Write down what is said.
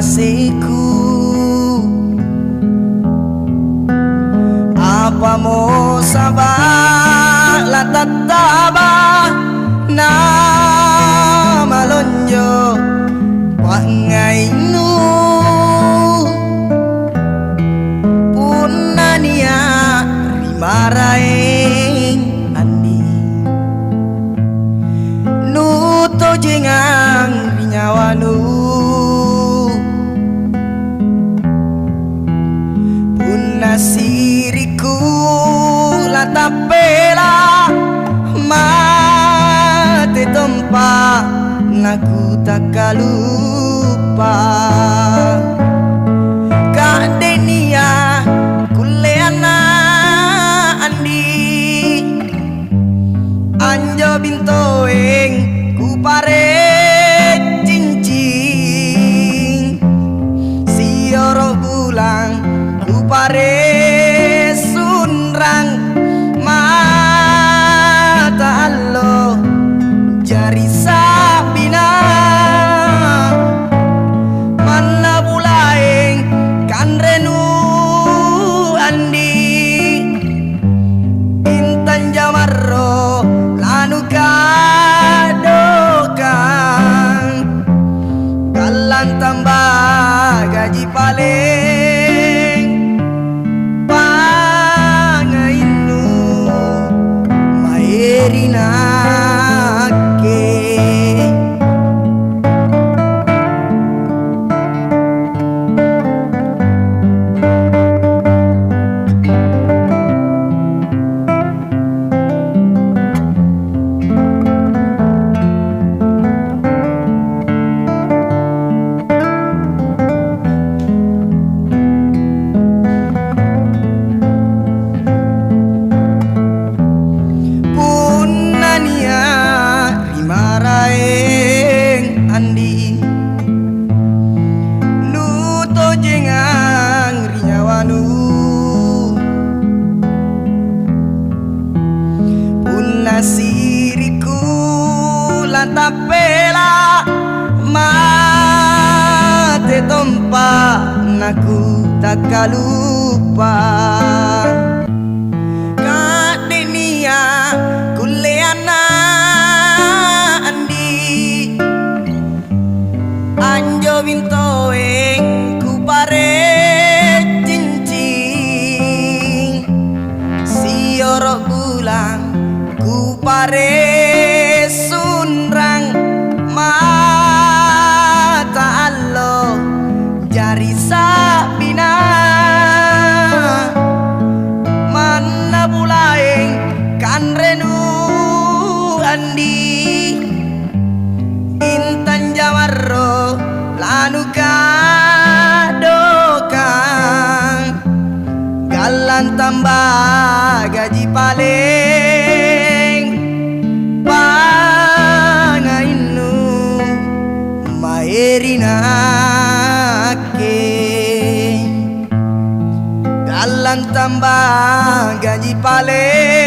kekasihku, apa mau sabar la tataba na malonjo wangainu punania rimaraeng andi nuto jengang rinyawanu punasiriku la tapela mate tempa naku tak lupa kadenia kuleana andi anjo bintoeng ku pare cincin sioro bulang ku pare sunrang mata allo jari sabina mana bulaeng kan renu andi intan jamarro lanu kadokan galan tambah gaji paling pangainu maerina andi nuto jengang rinyawanu punasiriku lantapela mate tompa naku tak lupa kadenia kuleana anjo bintoeng ku pare cincin sioro bulang ku pare sunrang mata allo jari sabina mana bulaeng kan renu andi intan jamarro lanu kadokan galan tambah gaji paling pangainu maerina ke galan tambah gaji paling